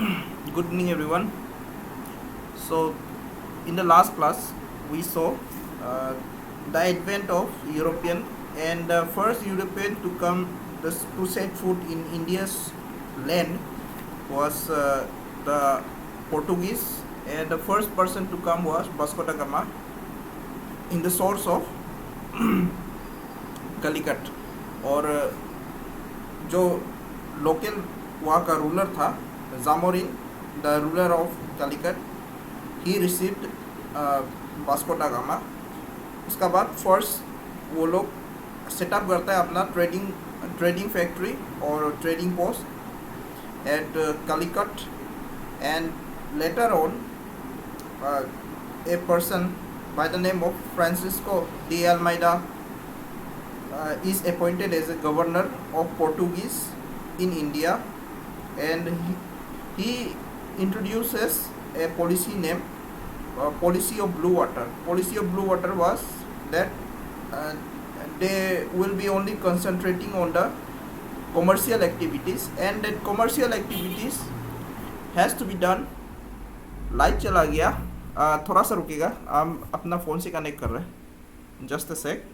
Good evening, everyone. So, in the last class, we saw uh, the advent of European and the first European to come to set foot in India's land was the Portuguese, and the first person to come was Vasco da Gama in the source of Calicut. और जो local वहाँ का ruler था Zamorin, the ruler of Calicut, he received Vasco da Gama. उसका बाद first वो लोग setup करता है अपना ट्रेडिंग फैक्ट्री और trading post at Calicut. And later on a person by the name of Francisco de Almeida is appointed as a governor of Portuguese in India, and he introduces a policy named policy of blue water. Policy of blue water was that they will be only concentrating on the commercial activities, and that commercial activities has to be done. Light चला गया, थोड़ा सा रुकेगा, हम अपना phone से connect कर रहे हैं. Just a sec.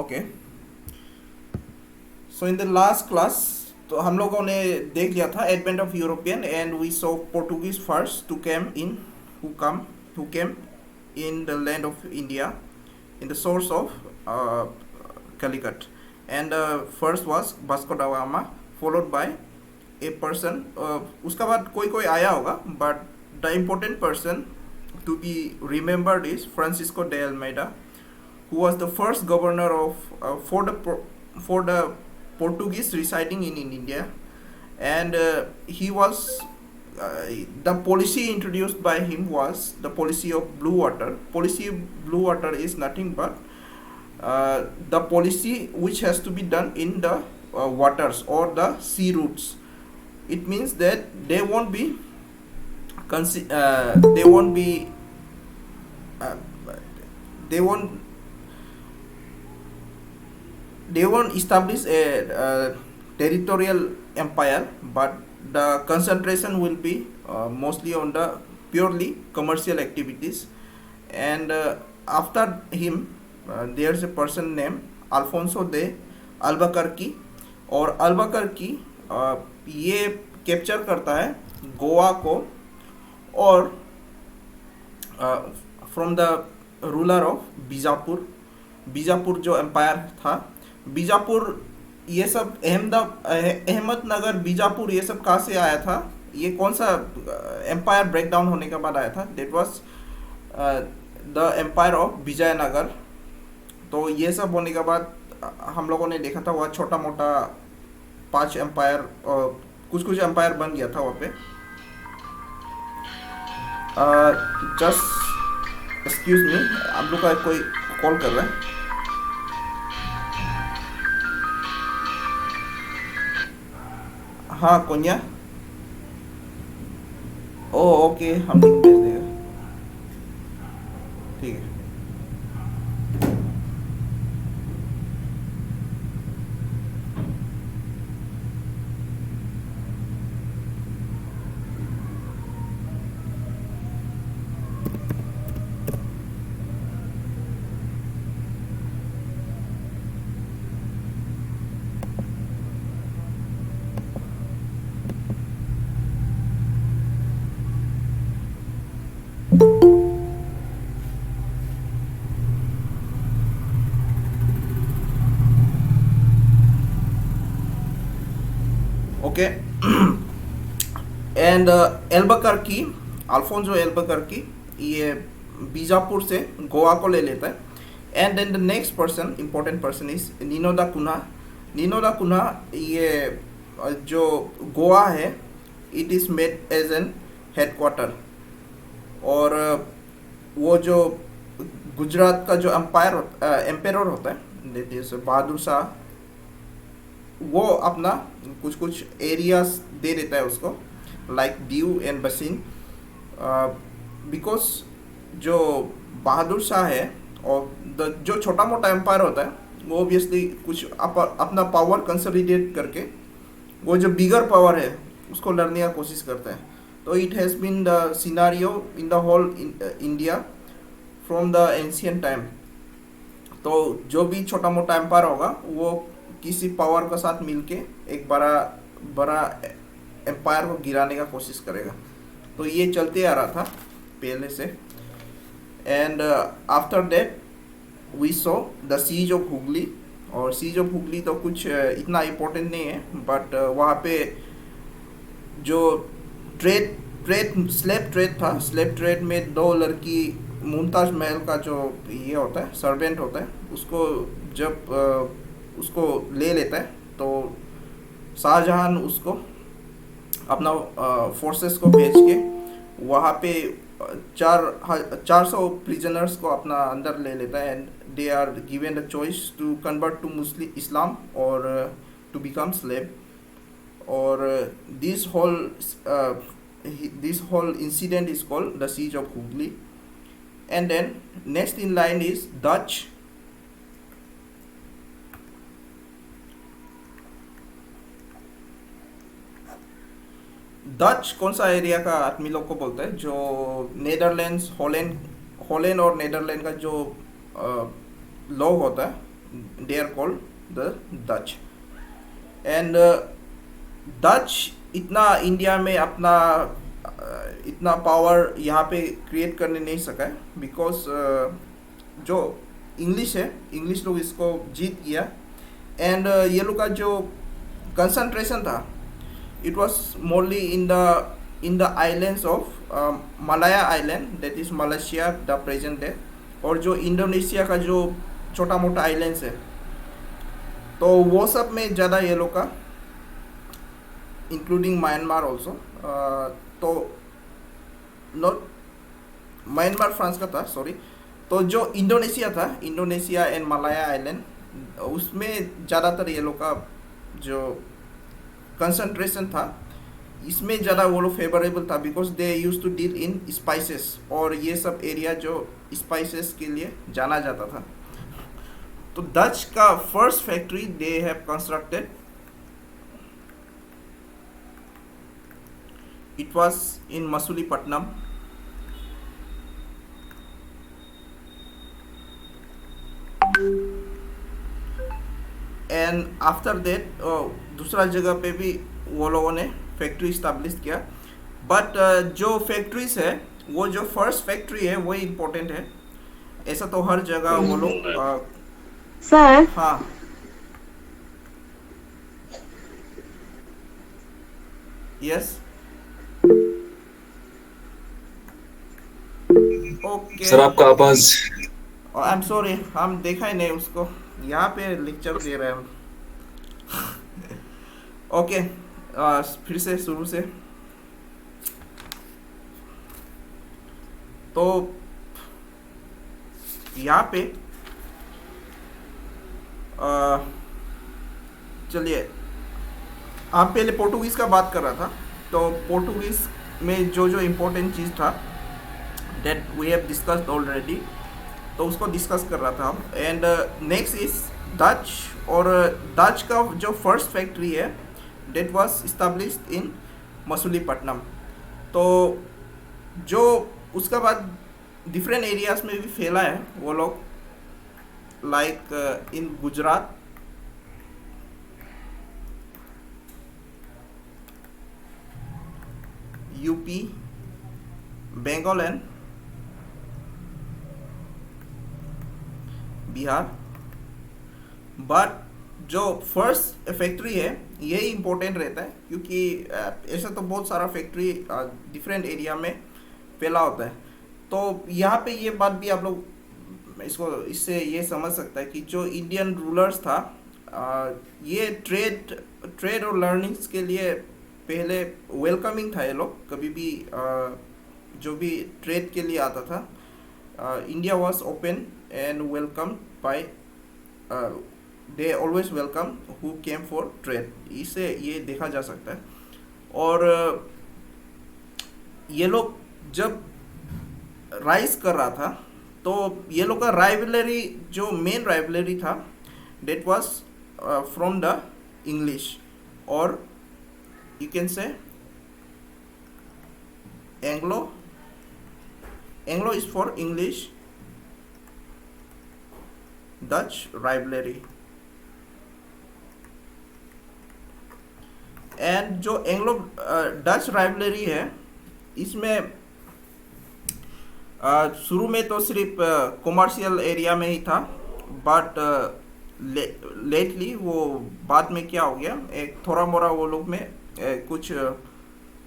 Okay. So in the last class तो हम लोगों ने देख लिया था advent of European, and we saw Portuguese first to who came in the land of India in the source of Calicut, and first was Vasco da Gama followed by a person. उसका बाद कोई आया होगा, but the important person to be remembered is Francisco de Almeida, who was the first governor of for the Portuguese residing in India, and he was the policy introduced by him was the policy of blue water. Policy of blue water is nothing but the policy which has to be done in the waters or the sea routes. It means that they won't be they won't establish a territorial empire, but the concentration will be mostly on the purely commercial activities. And after him there is a person named Alfonso de Albuquerque, और अल्बकर्की ये capture करता है गोवा को, और from the ruler of Bijapur जो empire था, बीजापुर ये सब अहमदनगर बीजापुर ये सब कहाँ से आया था, ये कौन सा एम्पायर ब्रेक डाउन होने के बाद आया था? That was the empire of Vijayanagar. तो ये सब होने के बाद हम लोगों ने देखा था वह छोटा मोटा 5 एम्पायर और कुछ एम्पायर बन गया था वहाँ पे. जस्ट एक्सक्यूज मी, आप लोग का कोई कॉल कर रहा है. हाँ कोन्या, ओके, हम लिंक भेज देगा. ठीक है. Okay. And Albuquerque, Alfonso Albuquerque ये बीजापुर से गोवा को ले लेता है. And then the next person, important person is Nino da Cunha. Nino da Cunha ये जो गोवा है, it is made as an headquarter. और वो जो गुजरात का जो एम्पायर होता है, दैट इज बहादुर शाह, वो अपना कुछ कुछ एरियाज दे देता है उसको, like Diu and Bassein. Because जो बहादुर शाह है और जो छोटा मोटा एम्पायर होता है, वो ऑब्वियसली कुछ अपना पावर कंसोलिडेट करके वो जो बिगर पावर है उसको लड़ने का कोशिश करता है. तो it has been the scenario in the whole India from the ancient time. तो जो भी छोटा मोटा एम्पायर होगा वो किसी पावर के साथ मिलके एक बड़ा बड़ा एम्पायर को गिराने का कोशिश करेगा. तो ये चलते आ रहा था पहले से. And after that we saw the siege of Hooghly. और सीज ऑफ हुगली तो कुछ इतना इम्पोर्टेंट नहीं है, बट वहाँ पे जो स्लेव ट्रेड था, स्लेव ट्रेड में दो लड़की, मुमताज़ महल का जो ये होता है सर्वेंट होता है, उसको जब उसको ले लेता है तो शाहजहां उसको अपना फोर्सेस को भेज के वहाँ पे 400 प्रिजनर्स को अपना अंदर ले लेता है. And they are given the choice to convert to Muslim Islam और टू बिकम स्लेव. और this whole incident is called the siege of Hooghly. And then next in line is Dutch. Dutch कौन सा area का आदमी लोग को बोलता है, जो नेदरलैंड्स, हॉलैंड और नेदरलैंड का जो लोग होता है, they are called the Dutch. And Dutch इतना इंडिया में अपना इतना पावर यहाँ पे क्रिएट करने नहीं सका है, बिकॉज जो इंग्लिश है, इंग्लिश लोग इसको जीत गया. एंड ये लोग का जो कंसंट्रेशन था, it was mostly in the islands of Malaya Island, that is Malaysia the present day, और जो इंडोनेशिया का जो छोटा मोटा आइलैंड्स है, तो वो सब में ज़्यादा ये लोग का, इंक्लूडिंग म्यांमार ऑल्सो. तो नॉट म्यांमार फ्रांस का था, सॉरी. तो जो इंडोनेशिया था, इंडोनेशिया एंड मलाया आइलैंड, उसमें ज़्यादातर ये लोग का जो कंसंट्रेशन था, इसमें ज़्यादा वो लोग फेवरेबल था, because they use to deal in spices, और ये सब एरिया जो स्पाइसेस के लिए जाना जाता था. तो डच का first factory they have constructed, it was in Masulipatnam. And after that दूसरा जगह पे भी वो लोगों ने फैक्ट्री इस्टेब्लिश किया. बट जो फैक्ट्रीज है, वो जो फर्स्ट फैक्ट्री है वही इम्पोर्टेंट है. ऐसा तो हर जगह वो लोग सर. हाँ, यस, ओके. सर आपका आवाज, आई एम सॉरी, हम देखा ही नहीं उसको, यहाँ पे लेक्चर दे रहे हैं हम. ओके, फिर से शुरू से. तो यहाँ पे चलिए, हम पहले पोर्टुगीज़ का बात कर रहा था. तो पोर्टुगीज़ में जो जो इम्पोर्टेंट चीज़ था, that we have discussed already, तो उसको डिस्कस कर रहा था हम. And next is Dutch. और डच का जो फर्स्ट फैक्ट्री है, that was established in Masulipatnam. तो जो उसका बाद डिफरेंट एरियाज में भी फैला है वो लोग, like in Gujarat, UP, Bengal and Bihar. But जो फर्स्ट फैक्ट्री है यही इम्पोर्टेंट रहता है, क्योंकि ऐसा तो बहुत सारा फैक्ट्री डिफरेंट एरिया में फैला होता है. तो यहाँ पे ये बात भी आप लोग इसको इससे ये समझ सकता है कि जो इंडियन रूलर्स था, ये ट्रेड ट्रेड और लर्निंग्स के लिए पहले वेलकमिंग था। ये लोग कभी भी जो भी ट्रेड के लिए आता था, India was open and welcome by, they always welcome who came for trade. इससे ये देखा जा सकता है। और ये लोग जब राइज कर रहा था, तो ये लोग का राइवलरी, जो मेन राइवलरी था, that was from the English, और you can say Anglo. Anglo is for English, Dutch rivalry. And जो एंग्लो डच राइवलरी है, इसमें शुरू में तो सिर्फ कॉमर्शियल एरिया में ही था, बट लेटली वो बाद में क्या हो गया, एक थोड़ा मोड़ा वो लोग में कुछ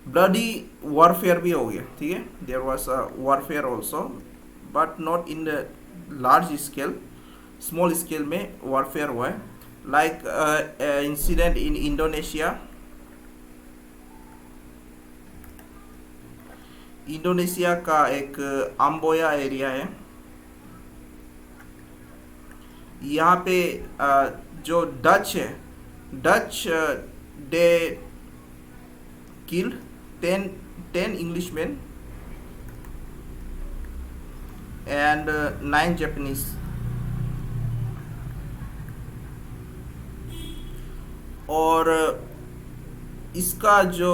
ब्लडी वॉरफेयर भी हो गया। ठीक है, there was warfare also, but not in the large scale, small scale में वॉरफेयर हुआ है। Like incident in Indonesia. Indonesia का एक अम्बोया एरिया है, यहाँ पे जो डच है, Dutch they killed 10 Englishman and 9 Japanese. और इसका जो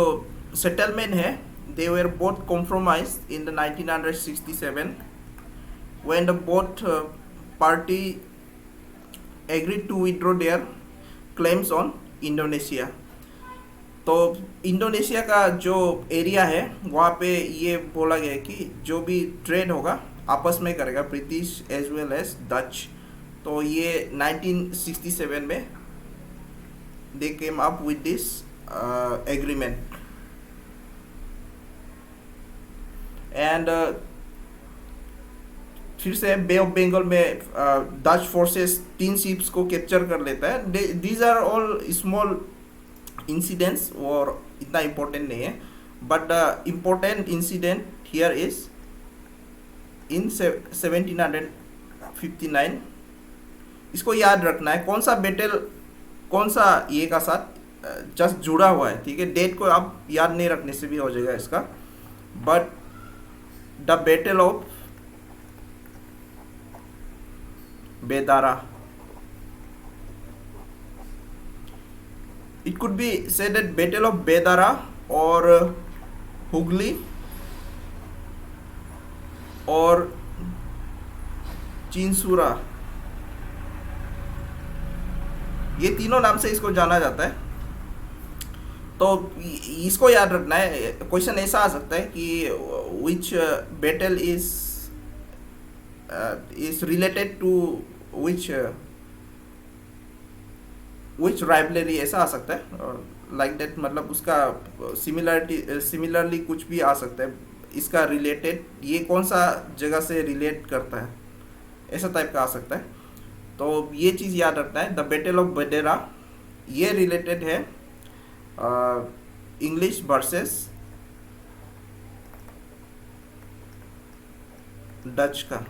सेटलमेंट है, they were both compromised in the 1967 when the both party agreed to withdraw their claims on Indonesia। तो इंडोनेशिया का जो एरिया है, वहाँ पे ये बोला गया है कि जो भी ट्रेड होगा आपस में करेगा, British as well as Dutch. तो ये 1967 में they came up with this agreement। And फिर से बे ऑफ बंगाल में डच फोर्सेस 3 शिप्स को कैप्चर कर लेता है। These are all small incidents और इतना इम्पोर्टेंट नहीं है, but the important incident here is in 1759। इसको याद रखना है, कौन सा बैटल कौन सा ये का साथ जस्ट जुड़ा हुआ है। ठीक है, डेट को आप याद नहीं रखने से भी हो जाएगा इसका, but the battle of Bedara, it could be said that battle of Bedara or Hugli or Chinsurah, ये तीनों नाम से इसको जाना जाता है। तो इसको याद रखना है। क्वेश्चन ऐसा आ सकता है कि which battle is related to which rivalry, ऐसा आ सकता है लाइक दैट। मतलब उसका सिमिलरली कुछ भी आ सकता है, इसका रिलेटेड ये कौन सा जगह से रिलेट करता है, ऐसा टाइप का आ सकता है। तो ये चीज़ याद रखना है। द बैटल ऑफ बडेरा ये रिलेटेड है इंग्लिश वर्सेस डच का।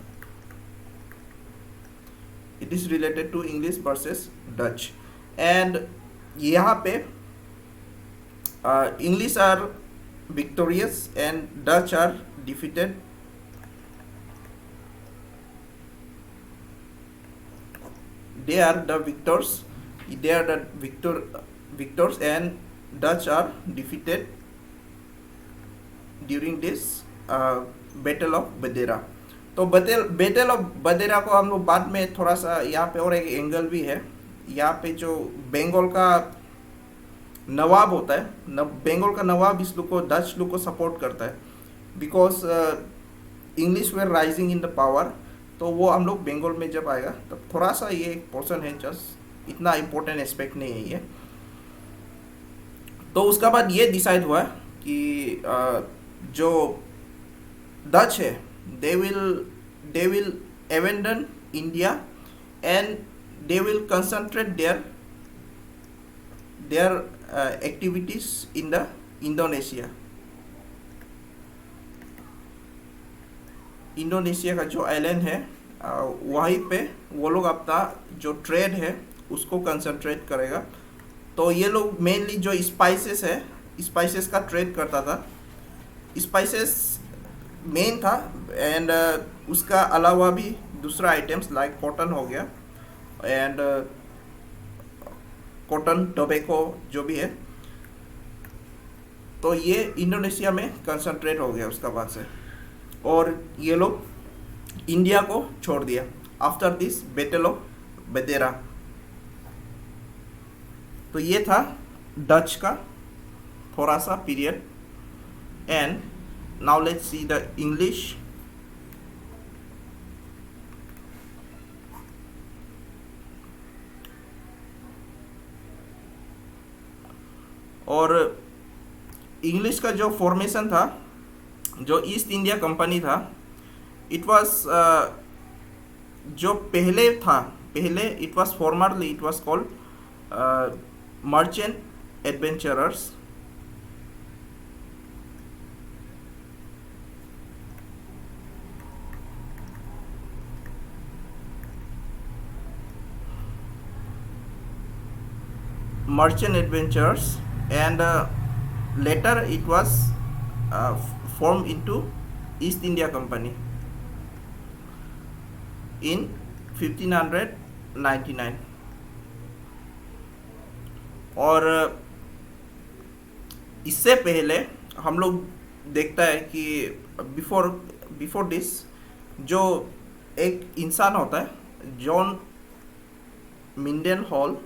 It is related to English versus Dutch. And यहाँ पे English are victorious and Dutch are defeated. They are the victors. They are the victors and Dutch are defeated during this battle of Badera. तो battle of Badera को हम लोग बाद में थोड़ा सा, यहाँ पे और एक एंगल भी है। यहाँ पे जो बंगाल का नवाब होता है, बंगाल का नवाब इस लोग को, डच लोग को सपोर्ट करता है, because English were rising in the power. तो वो हम लोग बंगाल में जब आएगा तब थोड़ा सा ये एक पोर्शन है, जस्ट इतना इम्पोर्टेंट एस्पेक्ट नहीं है ये। तो उसका बाद ये डिसाइड हुआ कि जो डच है they will abandon India and they will concentrate their activities in the Indonesia. Indonesia का जो आइलैंड है वहीं पे वो लोग अपना जो ट्रेड है उसको कंसंट्रेट करेगा. तो ये लोग मेनली जो स्पाइसेस है, स्पाइसेस का ट्रेड करता था. स्पाइसेस मेन था एंड उसका अलावा भी दूसरा आइटम्स लाइक कॉटन हो गया एंड कॉटन टोबैको जो भी है. तो ये इंडोनेशिया में कंसंट्रेट हो गया उसका बाद से, और ये लोग इंडिया को छोड़ दिया after this battle of Badera. तो ये था डच का थोड़ा सा period. And now let's see the English. और इंग्लिश का जो फॉर्मेशन था, जो ईस्ट इंडिया कंपनी था, इट वाज जो पहले था, पहले it was formerly it was called merchant adventurers. Merchant adventurers and later it was formed into East India Company in 1599. और इससे पहले हम लोग देखता है कि बिफोर दिस जो एक इंसान होता है जॉन मिंडेन हॉल,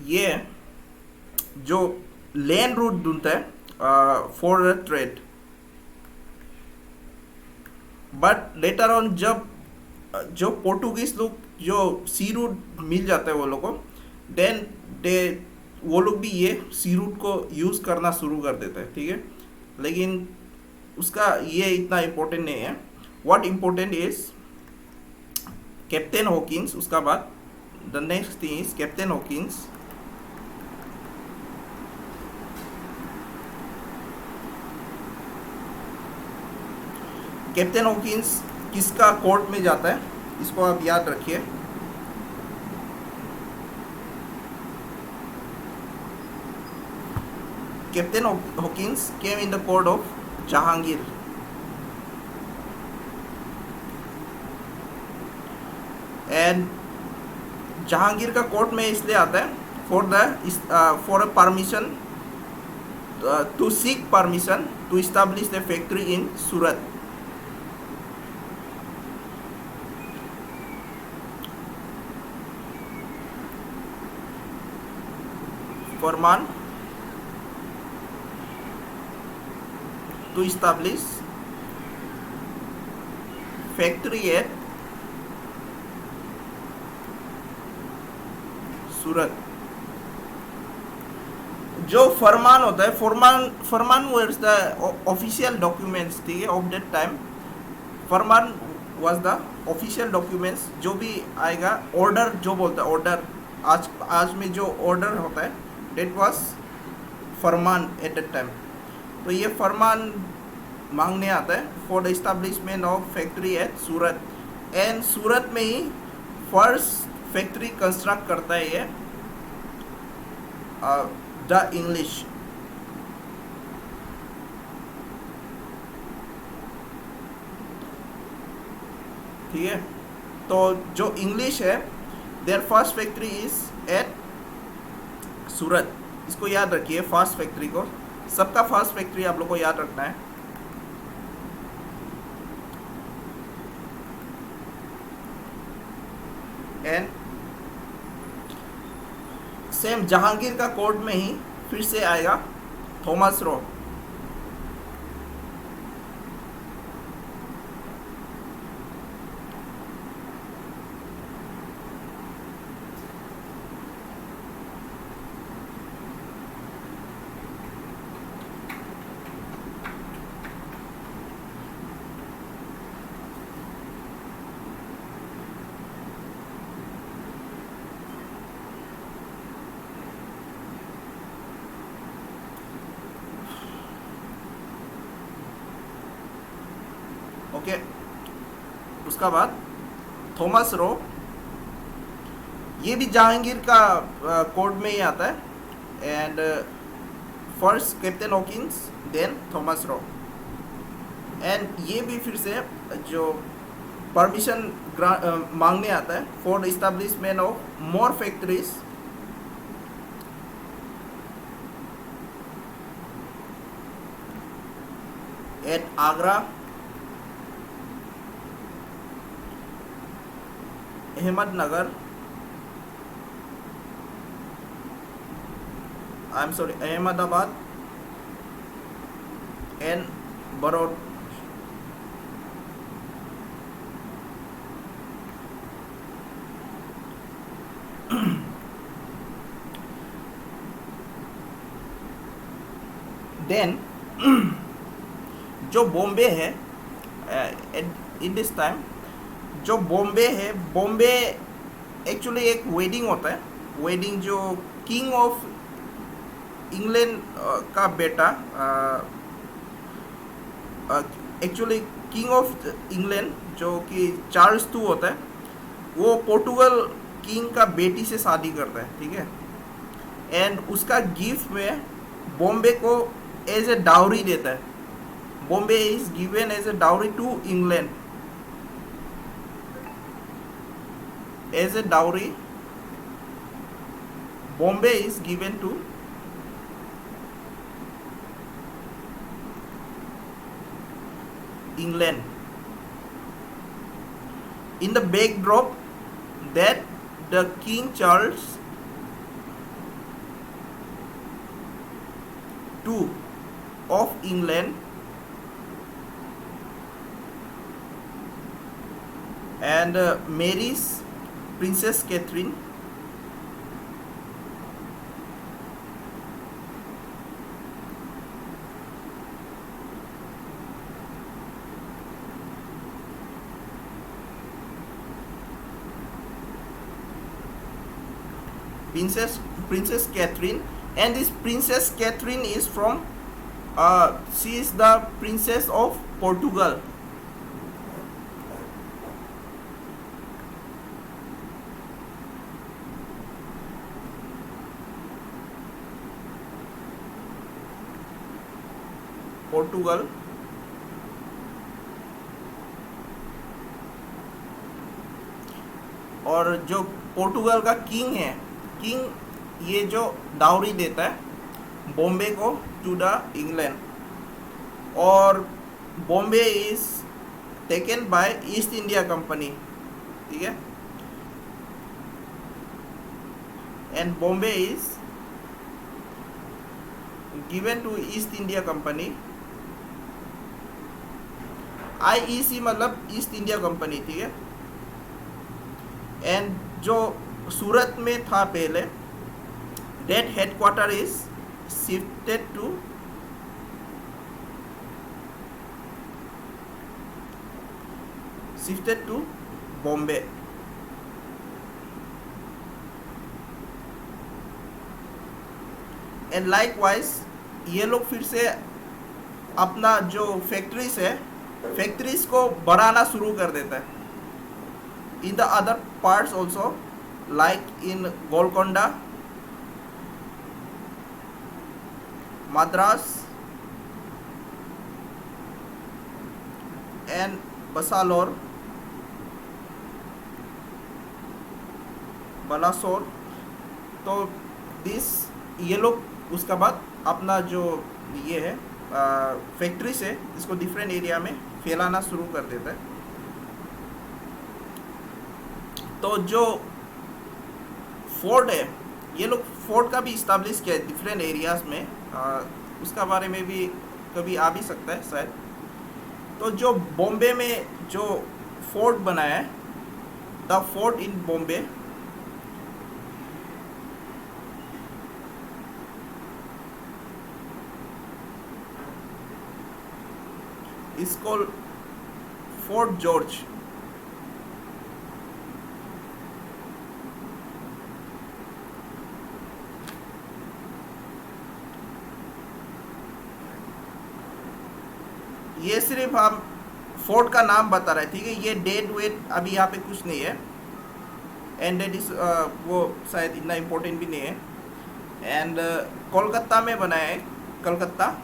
ये जो लैंड रूट ढूंढता है for trade. But later on जब जो पोर्टुगीज लोग जो सी रूट मिल जाता है वो लोग को, देन वो लोग भी ये सी रूट को यूज़ करना शुरू कर देते हैं. ठीक है, लेकिन उसका ये इतना इम्पोर्टेंट नहीं है. What important is Captain Hawkins. उसका बाद the next thing is Captain Hawkins. Captain Hawkins किसका कोर्ट में जाता है, इसको आप याद रखिए. Captain Hawkins came in the court of Jahangir. And Jahangir का कोर्ट में इसलिए आता है for a permission to seek permission to establish the factory in Surat. फरमान to establish factory at Surat. जो फरमान होता है, फरमान वाज द ऑफिशियल डॉक्यूमेंट्स. ठीक है, of that time Farman was the official documents. जो भी आएगा ऑर्डर जो बोलता है, ऑर्डर आज में जो ऑर्डर होता है डेट वाज फरमान एट दैट टाइम. तो ये फरमान मांगने आता है for the establishment of factory at Surat. And Surat में ही फर्स्ट फैक्ट्री कंस्ट्रक्ट करता है ये द इंग्लिश. ठीक है, तो जो इंग्लिश है their first factory is at Surat. इसको याद रखिए, फर्स्ट फैक्ट्री को, सबका फर्स्ट फैक्ट्री आप लोग को याद रखना है. एंड सेम जहांगीर का कोर्ट में ही फिर से आएगा थॉमस रो. उसका बाद थॉमस रो, ये भी जहांगीर का कोड में ही आता है। And first Captain Hawkins, then Thomas Roe. And ये भी फिर से जो परमिशन मांगने आता है for establishment of more factories at Agra, Ahmednagar, Ahmedabad and Baroda. Then जो बॉम्बे है इन दिस टाइम, जो बॉम्बे है, बॉम्बे एक्चुअली एक वेडिंग होता है। वेडिंग जो किंग ऑफ इंग्लैंड का बेटा, एक्चुअली किंग ऑफ इंग्लैंड जो कि चार्ल्स II होता है, वो पोर्टुगल किंग का बेटी से शादी करता है, ठीक है। एंड उसका गिफ्ट में बॉम्बे को एज ए डाउरी देता है। Bombay is given as a dowry to England, as a dowry Bombay is given to England. In the backdrop that the King Charles II of England and marries Princess Catherine, Princess Catherine. And this Princess Catherine is from she is the Princess of Portugal. Portugal. और जो पोर्टुगल का king है, king ये जो dowry देता है बॉम्बे को to the England, और Bombay is taken by East India Company, ठीक है। And Bombay is given to East India Company. IEC मतलब ईस्ट इंडिया कंपनी, ठीक है। एंड जो सूरत में था पहले, that headquarter is shifted to Bombay. And likewise ये लोग फिर से अपना जो फैक्ट्रीज है, फैक्ट्रीज को बढ़ाना शुरू कर देता है in the other parts also, like in Golconda, Madras and Balasore, तो दिस ये लोग उसका बाद अपना जो ये है फैक्ट्री से इसको डिफरेंट एरिया में फैलाना शुरू कर देता है। तो जो फोर्ट है, ये लोग फोर्ट का भी इस्टेब्लिश किया है डिफरेंट एरियाज में, उसका बारे में भी कभी आ भी सकता है शायद। तो जो बॉम्बे में जो फोर्ट बनाया है, the fort in Bombay, is called Fort George. ये सिर्फ हम फोर्ट का नाम बता रहा है, ठीक है। ये डेट वेट अभी यहाँ पे कुछ नहीं है, एंड डेट इज वो शायद इतना इम्पोर्टेंट भी नहीं है। एंड कोलकाता में बना है, कलकत्ता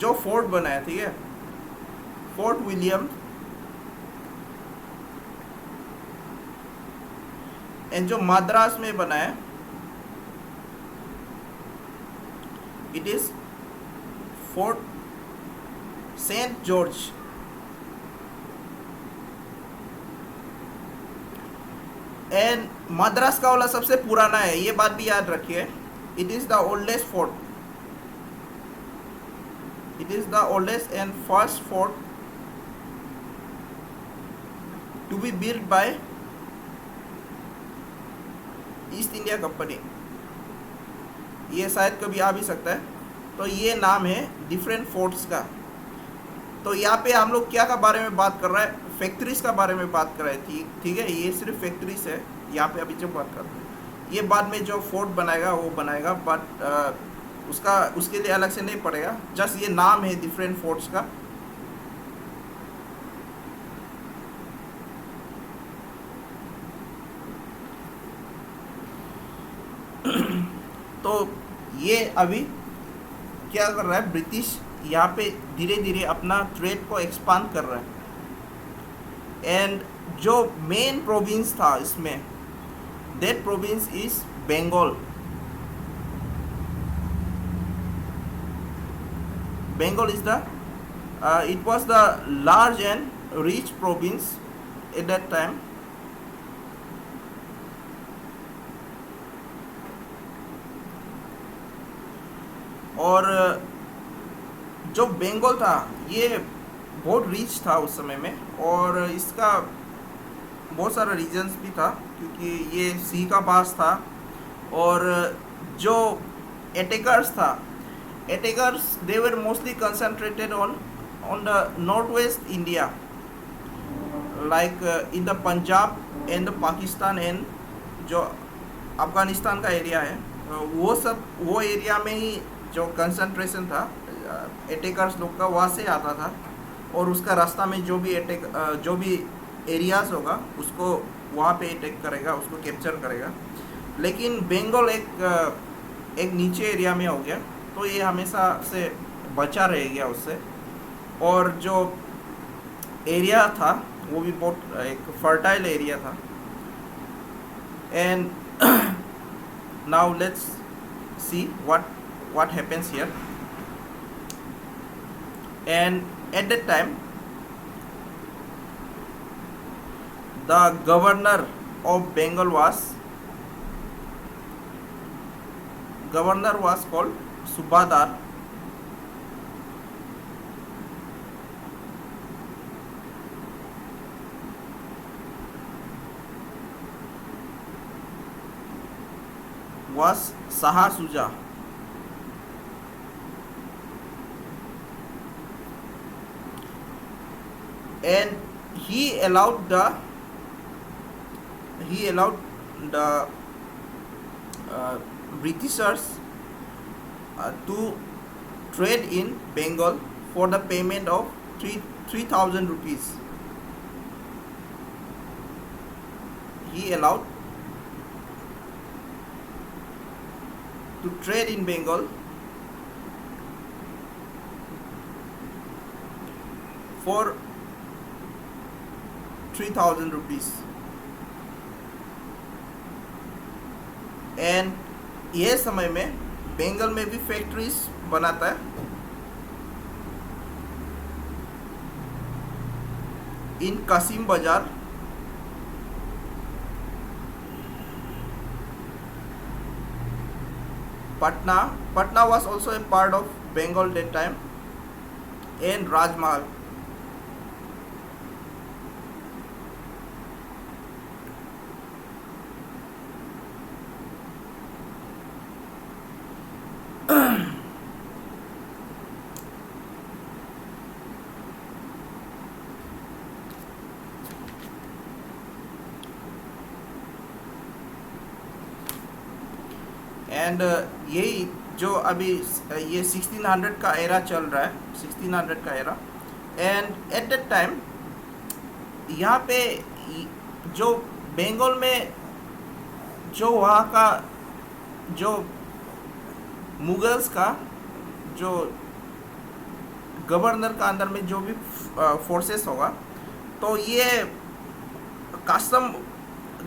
जो फोर्ट बना है, ठीक है, फोर्ट विलियम। एंड जो मद्रास में बना है, it is Fort Saint George. And Madras का वाला सबसे पुराना है, ये बात भी याद रखिए। It is the oldest fort, it is the oldest and first fort to be built by East India Company. ये शायद कभी आ भी सकता है। तो ये नाम है डिफरेंट फोर्ट्स का। तो यहाँ पे हम लोग क्या का बारे में बात कर रहे हैं, फैक्ट्रीज का बारे में बात कर रहे थे, ठीक है। ये सिर्फ फैक्ट्रीज है यहाँ पे अभी जो बात करते हैं। ये बाद में जो फोर्ट बनाएगा वो बनाएगा, बट उसके लिए अलग से नहीं पड़ेगा, जस्ट ये नाम है डिफरेंट फोर्ट्स का। तो ये अभी क्या कर रहा है, ब्रिटिश यहाँ पे धीरे धीरे अपना ट्रेड को एक्सपांड कर रहा है। एंड जो मेन प्रोविंस था इसमें, that province is Bengal. Bengal is the it was the large and rich province at that time. और जो बंगाल था ये बहुत रिच था उस समय में, और इसका बहुत सारा रीजन्स भी था, क्योंकि ये सी का पास था। और जो अटैकर्स था, attackers they were mostly concentrated on the northwest India, like in the Punjab and the Pakistan and जो अफगानिस्तान का एरिया है, वो एरिया में ही जो कंसंट्रेशन था अटैकर्स लोग का, वहाँ से आता था। और उसका रास्ता में जो भी एरियाज होगा उसको वहाँ पे अटैक करेगा, उसको कैप्चर करेगा। लेकिन बंगाल एक नीचे एरिया में हो गया, तो ये हमेशा से बचा रह गया उससे। और जो एरिया था वो भी बहुत एक फर्टाइल एरिया था। And now let's see what happens here. And at that time the governor of Bengal was called Subadar. Was Shah Shuja. And he allowed the Britishers to trade in Bengal for the payment of 3,000 rupees. He allowed to trade in Bengal for 3,000 rupees. And ये समय में बंगाल में भी factories बनाता है। इन कासिम बाजार, Patna was also a part of Bengal that time, and Rajmahal. And यही जो अभी ये 1600 का एरा चल रहा है, 1600 का era. And eight that time यहाँ पे जो बंगाल में जो वहाँ का जो मुगल्स का जो गवर्नर का अंदर में जो भी फोर्सेस होगा, तो ये कस्टम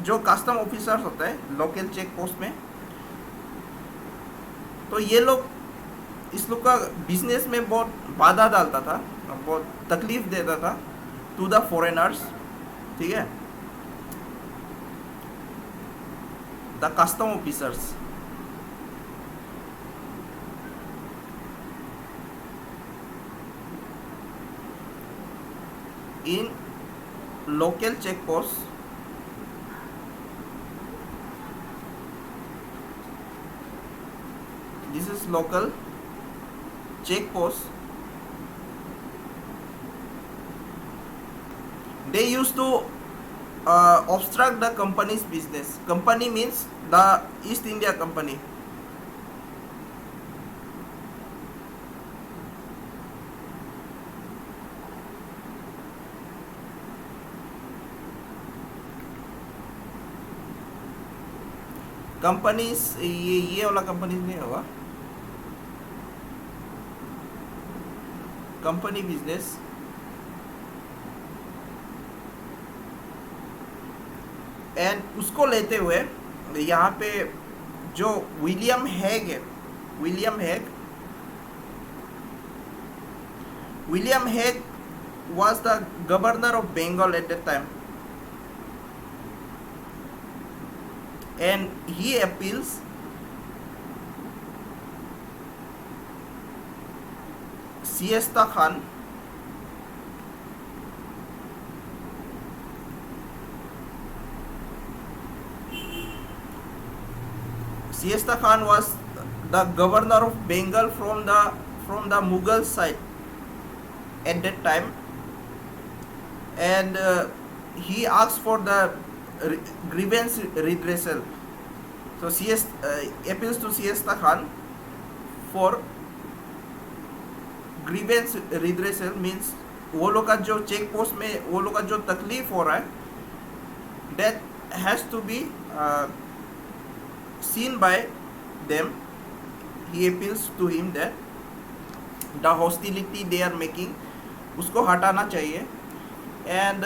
जो कस्टम ऑफिसर्स होते हैं लोकल चेक पोस्ट में, तो ये लोग इस लोग का बिजनेस में बहुत बाधा डालता था, बहुत तकलीफ देता था टू द फॉरेनर्स, ठीक है, the custom officers. In local check post this is local check post, they used to obstruct the company's business. Company means the East India Company. Companies ये वाला कंपनीज नहीं होगा, कंपनी बिजनेस। एंड उसको लेते हुए यहाँ पे जो विलियम हेग है, William Hague was the governor of Bengal at that time, and he appeals Siesta Khan was the governor of Bengal from the Mughal side at that time, and he asked for the grievance redressal. So appeals to Siesta Khan for grievance redressal means वो लोग का जो check post में वो लोग का जो तकलीफ हो रहा है, that has to be seen by them. He appeals to him that the hostility they are making उसको हटाना चाहिए। एंड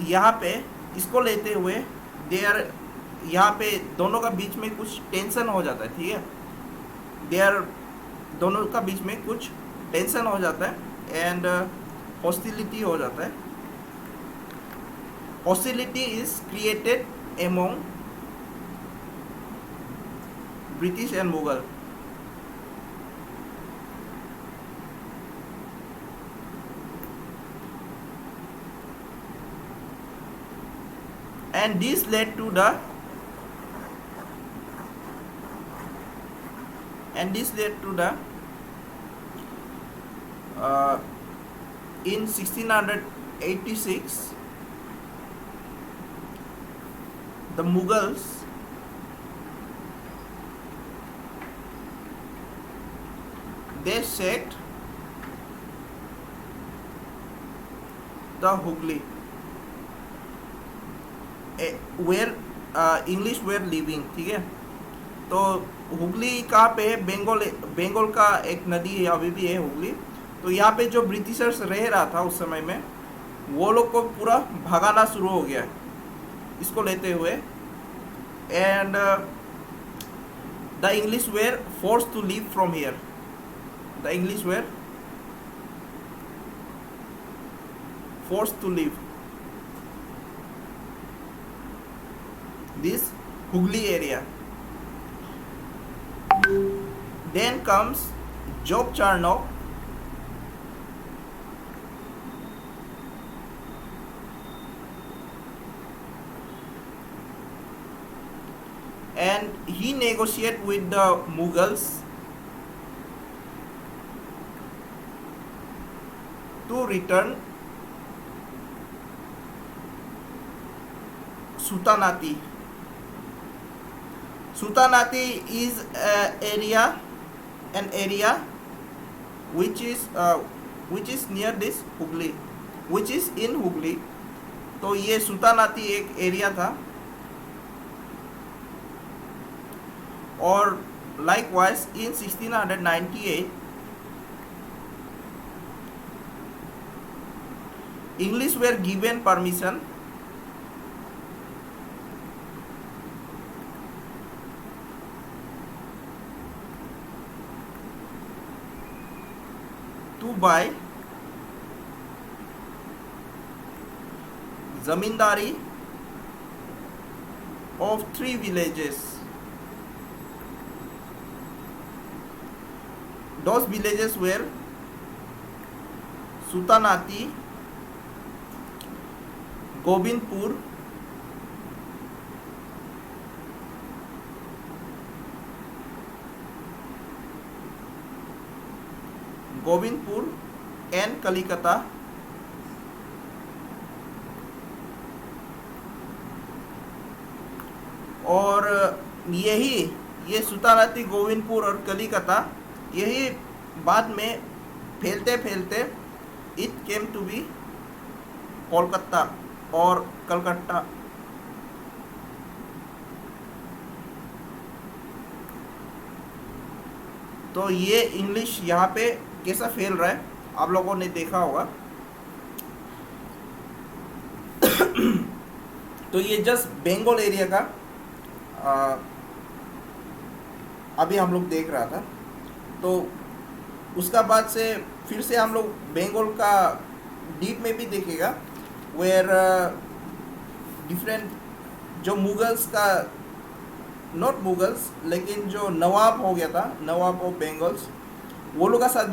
यहाँ पे इसको लेते हुए यहाँ पे दोनों का बीच में कुछ टेंशन हो जाता है, ठीक है, दोनों का बीच में कुछ टेंशन हो जाता है एंड हॉस्टिलिटी हो जाता है। Hostility is created among British and Mughal. And this led to the in 1686 the Mughals they sacked the Hooghly where English were living, ठीक है। तो हुगली कहाँ पे है? बंगाल का एक नदी है, अभी भी है हुगली। तो यहाँ पे जो ब्रिटिशर्स रह रहा था उस समय में, वो लोग को पूरा भगाना शुरू हो गया इसको लेते हुए। And the English were force to leave from here, the English were force to leave this Hooghly area. Then comes Job Charnock, and he negotiated with the Mughals to return Sultanate Sultanate is an area which is near this Hooghly, which is in Hooghly. तो ये सुल्तानाती एक area था. और likewise in 1698 English were given permission to buy zamindari of 3 villages. Those villages were Sultanati, Gobindpur, and Kalikata. और ये सुल्तानाती, गोविंदपुर और कलिकता यही बाद में फैलते फैलते it came to be Kolkata और कलकत्ता. तो ये इंग्लिश यहाँ पे कैसा फैल रहा है आप लोगों ने देखा होगा. तो ये जस्ट बंगाल एरिया का अभी हम लोग देख रहा था. तो उसका बाद से फिर से हम लोग बंगाल का डीप में भी देखेगा, वेयर डिफरेंट जो मुगल्स का, नॉट मुगल्स लेकिन जो नवाब हो गया था, नवाब ऑफ बंगाल्स, वो लोग का साथ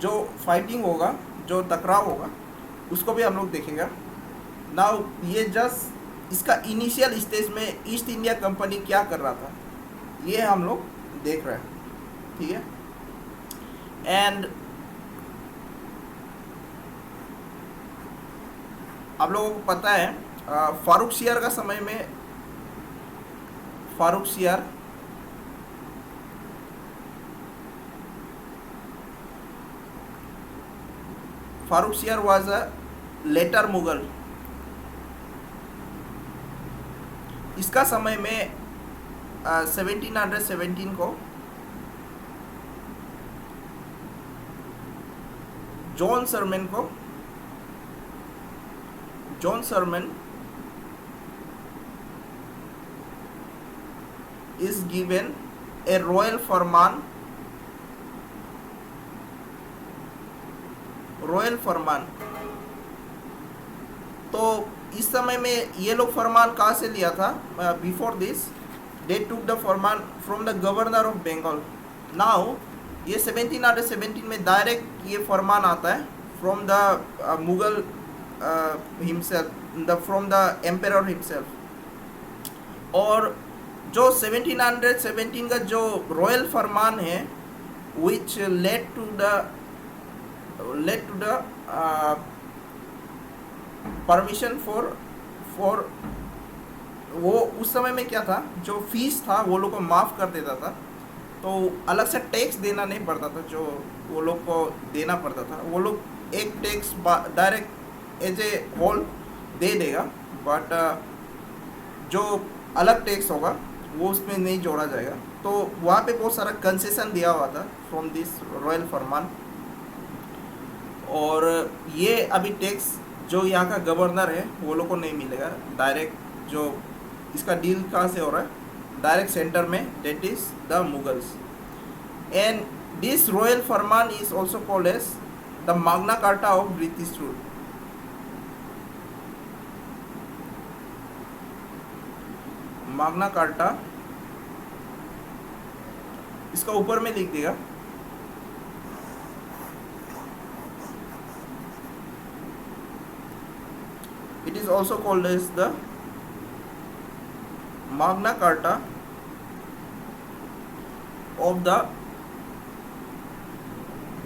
जो फाइटिंग होगा, जो टकराव होगा, उसको भी हम लोग देखेंगे. नाउ ये जस्ट इसका इनिशियल स्टेज में ईस्ट इंडिया कंपनी क्या कर रहा था ये हम लोग देख रहे हैं. ठीक है. एंड आप लोगों को पता है फारूक सियार का समय में, फारूक सियार वाज अ लेटर मुगल. इसका समय में 1717 को John Surman is given a royal फरमान. तो इस समय में ये लोग फरमान कहाँ से लिया था? Before this they took the फरमान from the governor of Bengal. Now ये 1717 में डायरेक्ट ये फरमान आता है from the Mughal himself, from the emperor himself. और जो 1717 का जो रॉयल फरमान है which led to the permission for वो उस समय में क्या था, जो फीस था वो लोग को माफ़ कर देता था. तो अलग से टैक्स देना नहीं पड़ता था, जो वो लोग को देना पड़ता था. वो लोग एक tax direct as a whole दे देगा, बट जो अलग टैक्स होगा वो उसमें नहीं जोड़ा जाएगा. तो वहाँ पे बहुत सारा कंसेशन दिया हुआ था फ्रॉम दिस रॉयल फरमान. और ये अभी टैक्स जो यहाँ का गवर्नर है वो लोग को नहीं मिलेगा. डायरेक्ट जो इसका डील कहाँ से हो रहा है, डायरेक्ट सेंटर में, that is the Mughals. And this royal फरमान is also called as the Magna Carta of British rule. Magna Carta इसका ऊपर में लिख देगा. It is also called as the Magna Carta of the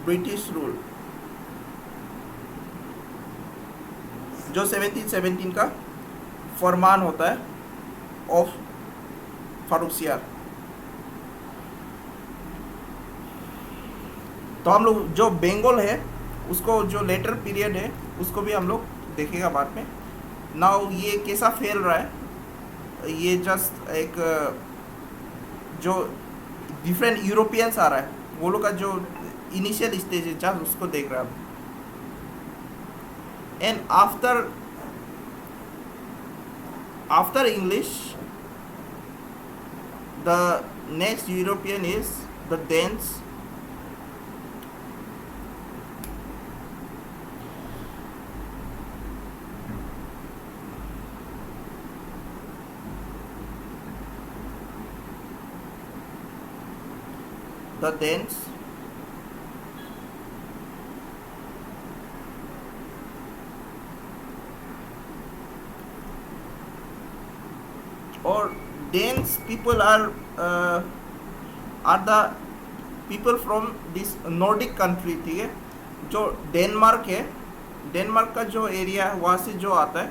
British rule, जो 1717 का फरमान होता है ऑफ फारुखसियार। तो हम लोग जो बंगाल है उसको, जो लेटर पीरियड है उसको भी हम लोग देखेगा बाद में। नाउ ये कैसा फैल रहा है, ये जस्ट एक जो डिफरेंट यूरोपियंस आ रहा है वो लोग का जो इनिशियल स्टेज है जस्ट उसको देख रहा है। And after English the next European is the Danes, the Danes, or Danes people are the people from this Nordic country, ठीक है। जो डेनमार्क है, डेनमार्क का जो एरिया है वहाँ से जो आता है,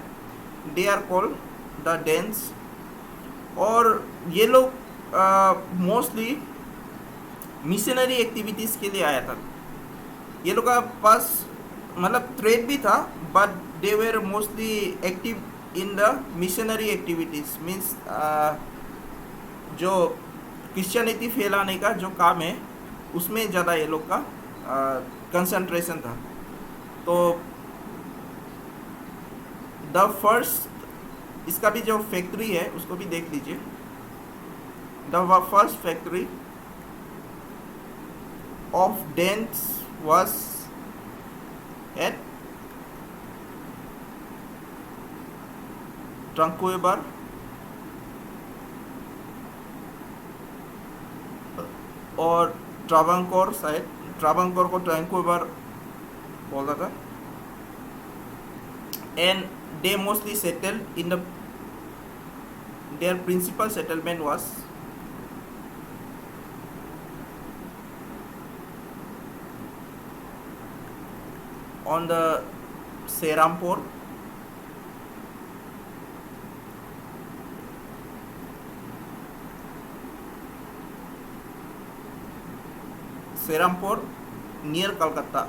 they are called the Danes. और ये लोग मोस्टली मिशनरी एक्टिविटीज़ के लिए आया था। ये लोग का पास मतलब ट्रेड भी था, but they were mostly active in the missionary activities. Means जो क्रिश्चियनिटी फैलाने का जो काम है उसमें ज़्यादा ये लोग का कंसंट्रेशन था। तो द फर्स्ट, इसका भी जो फैक्ट्री है उसको भी देख लीजिए। The first factory of Danes was at Tranquebar और ट्रावंकोर साइड, ट्रावंकोर को ट्रैंक्वेबर बोला था। And they mostly settled in the, their principal settlement was on the Serampore, Serampore near Calcutta।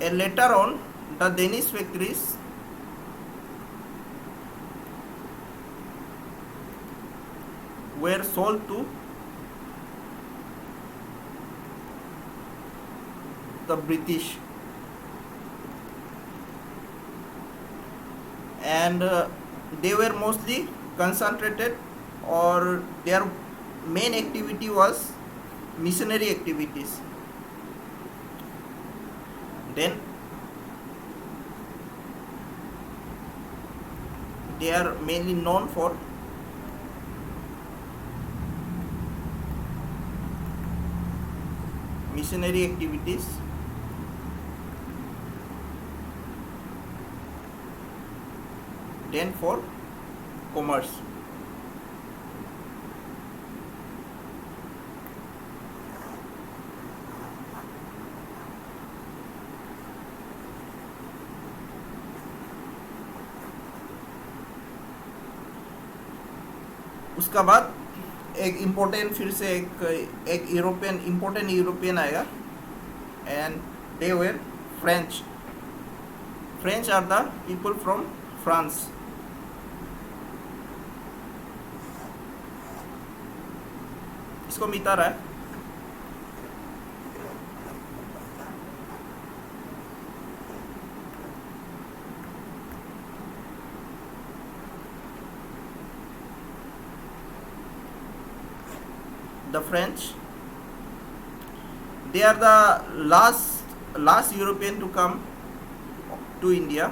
And later on the Danish factories were sold to the British, and they were mostly concentrated, or their main activity was missionary activities. Then they are mainly known for missionary activities, then for commerce। उसका बाद एक important, फिर से एक European, important European आएगा, and they were French. French are the people from France. इसको मिटा रहा है। The French, they are the last European to come to India।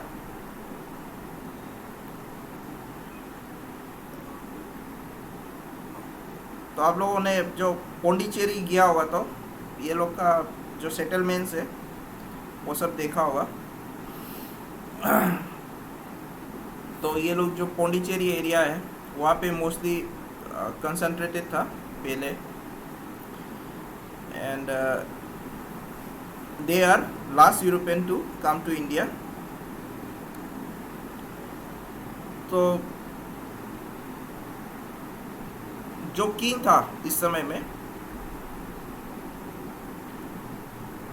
तो आप लोगों ने जो पौंडीचेरी गया होगा तो ये लोग का जो सेटलमेंट्स है वो सब देखा होगा। तो ये लोग जो पौंडीचेरी एरिया है वहाँ पे मोस्टली कंसंट्रेटेड था पहले, and they are last European to come to India. तो जो किंग था इस समय में,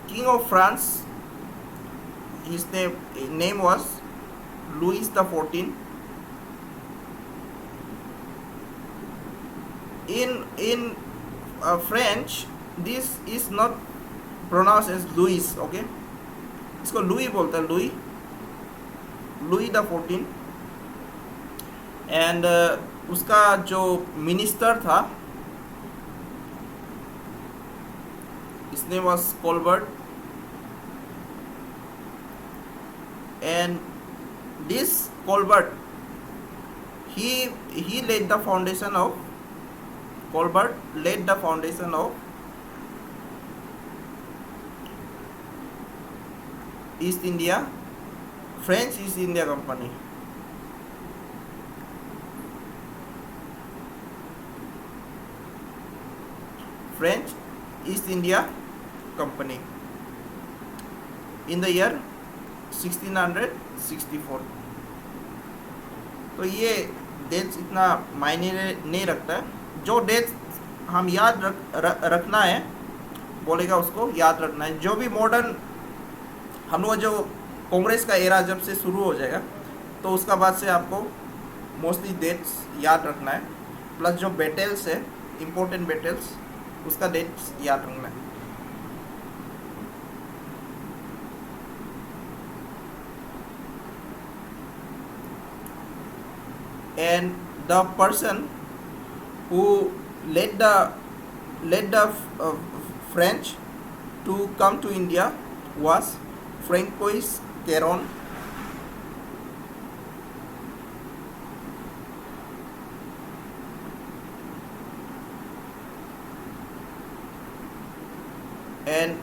king of France, his name was Louis the 14th. In French this is not pronounced as Louis, okay, इसको लुई बोलते हैं, लुई द 14। एंड उसका जो मिनिस्टर था, his name was Colbert, and this Colbert, he laid the foundation of East India, French East India Company. French East India Company in the year 1664। तो ये dates इतना मायने नहीं रखता है, जो डेट्स हम याद रखना है बोलेगा उसको याद रखना है। जो भी मॉडर्न हम लोग जो कांग्रेस का एरा जब से शुरू हो जाएगा तो उसका बाद से आपको मोस्टली डेट्स याद रखना है, प्लस जो बैटल्स है, इम्पोर्टेंट बैटल्स, उसका डेट्स याद रखना है। And the person who led the French to come to India was Francois Caron. And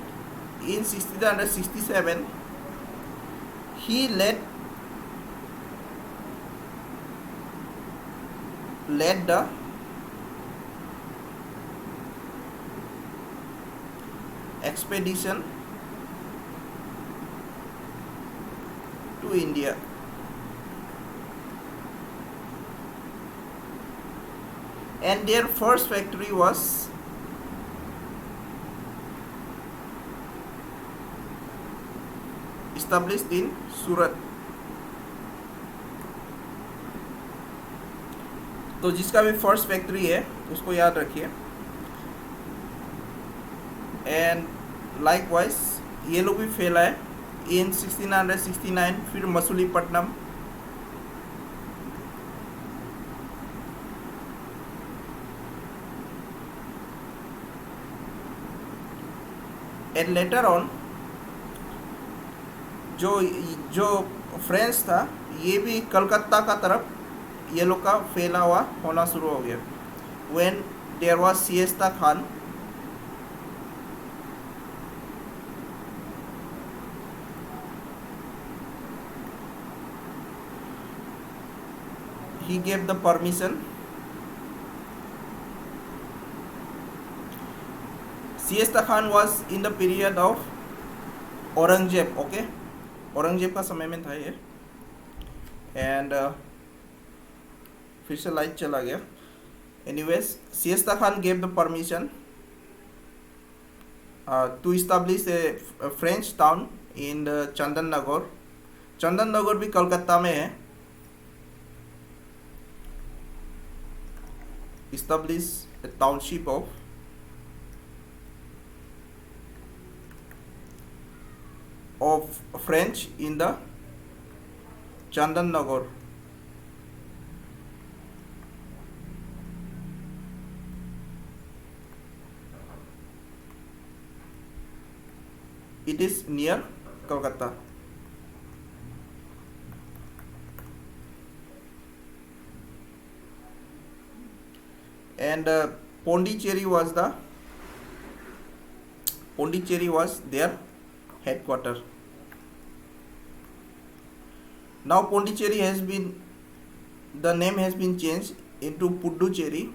in 1667 he led the expedition to India. And their first factory was established in सूरत। तो जिसका भी first factory है उसको याद रखिए। And likewise ये लोग भी फैला है इन 1669, फिर मसूलीपट्टनम, एंड लेटर ऑन जो फ्रेंच था ये भी कलकत्ता का तरफ ये लोग का फैला हुआ होना शुरू हो गया। When there was Shaista Khan, he gave the permission। Shaista Khan was in the period of Aurangzeb, okay, Aurangzeb का समय में था ये। एंड फिर से लाइट चला गया। Anyways, Shaista Khan gave the permission to establish a French town in Chandannagar. Chandannagar भी कलकत्ता में है। Establish a township of French in the Chandan Nagar। It is near Kolkata। And Pondicherry was their headquarter। Now Pondicherry the name has been changed into Puducherry